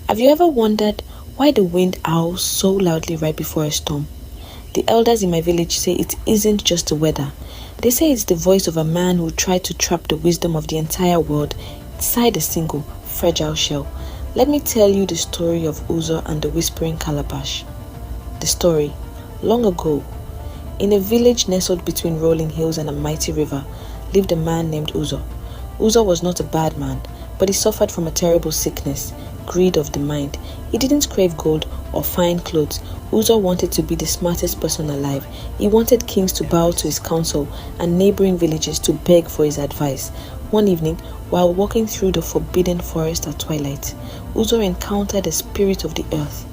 Have you ever wondered why the wind howls so loudly right before a storm? The elders in my village say it isn't just the weather. They say it's the voice of a man who tried to trap the wisdom of the entire world inside a single, fragile shell. Let me tell you the story of Uzor and the Whispering Calabash. The story. Long ago, in a village nestled between rolling hills and a mighty river, lived a man named Uzor. Uzor was not a bad man, but he suffered from a terrible sickness, greed of the mind. He didn't crave gold or fine clothes. Uzor wanted to be the smartest person alive. He wanted kings to bow to his counsel and neighboring villages to beg for his advice. One evening, while walking through the forbidden forest at twilight, Uzor encountered a spirit of the earth.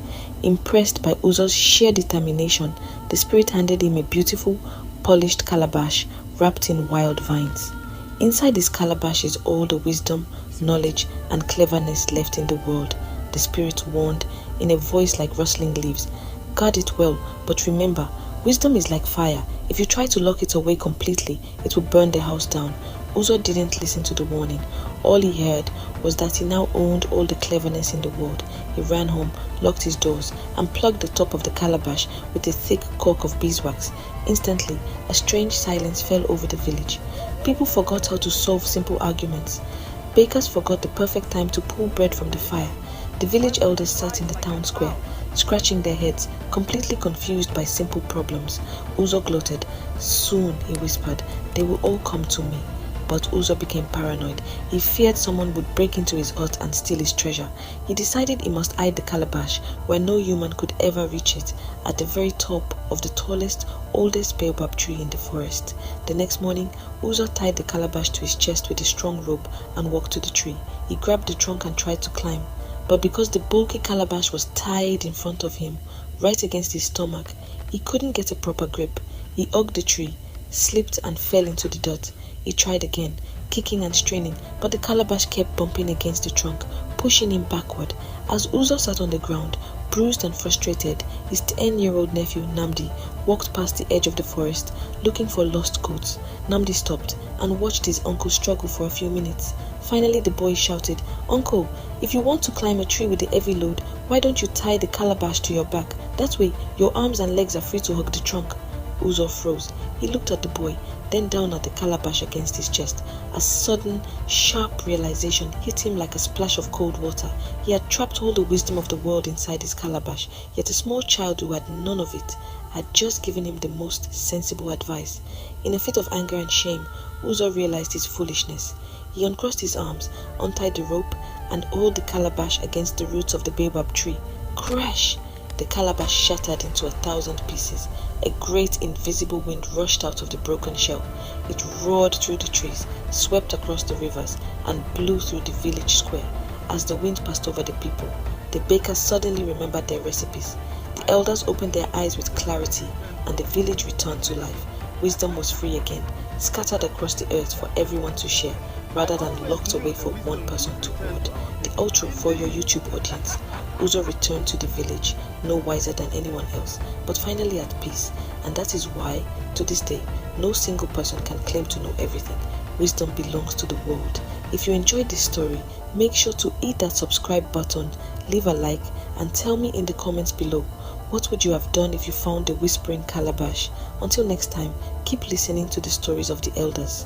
Impressed by Uzor's sheer determination, the spirit handed him a beautiful, polished calabash wrapped in wild vines. Inside this calabash is all the wisdom, knowledge, and cleverness left in the world, the spirit warned in a voice like rustling leaves. Guard it well, but remember, wisdom is like fire. If you try to lock it away completely, it will burn the house down. Uzor didn't listen to the warning. All he heard was that he now owned all the cleverness in the world. He ran home, locked his doors, and plugged the top of the calabash with a thick cork of beeswax. Instantly, a strange silence fell over the village. People forgot how to solve simple arguments. Bakers forgot the perfect time to pull bread from the fire. The village elders sat in the town square, scratching their heads, completely confused by simple problems. Uzor gloated. Soon, he whispered, they will all come to me. But Uzor became paranoid. He feared someone would break into his hut and steal his treasure. He decided he must hide the calabash where no human could ever reach it, at the very top of the tallest, oldest baobab tree in the forest. The next morning, Uzor tied the calabash to his chest with a strong rope and walked to the tree. He grabbed the trunk and tried to climb, but because the bulky calabash was tied in front of him, right against his stomach, he couldn't get a proper grip. He hugged the tree, slipped and fell into the dirt. He tried again, kicking and straining, but the calabash kept bumping against the trunk, pushing him backward. As Uzor sat on the ground, bruised and frustrated, his 10-year-old nephew, Namdi, walked past the edge of the forest, looking for lost goats. Namdi stopped and watched his uncle struggle for a few minutes. Finally, the boy shouted, "Uncle, if you want to climb a tree with a heavy load, why don't you tie the calabash to your back? That way, your arms and legs are free to hug the trunk." Uzor froze. He looked at the boy, then down at the calabash against his chest. A sudden, sharp realization hit him like a splash of cold water. He had trapped all the wisdom of the world inside his calabash, yet a small child who had none of it had just given him the most sensible advice. In a fit of anger and shame, Uzor realized his foolishness. He uncrossed his arms, untied the rope, and hauled the calabash against the roots of the baobab tree. Crash! The calabash shattered into 1,000 pieces. A great invisible wind rushed out of the broken shell. It roared through the trees, swept across the rivers, and blew through the village square. As the wind passed over the people, the bakers suddenly remembered their recipes. The elders opened their eyes with clarity, and the village returned to life. Wisdom was free again, scattered across the earth for everyone to share, rather than locked away for one person to hoard. The outro for your YouTube audience. Uzor returned to the village, no wiser than anyone else, but finally at peace. And that is why, to this day, no single person can claim to know everything. Wisdom belongs to the world. If you enjoyed this story, make sure to hit that subscribe button, leave a like, and tell me in the comments below, what would you have done if you found the Whispering Calabash? Until next time, keep listening to the stories of the elders.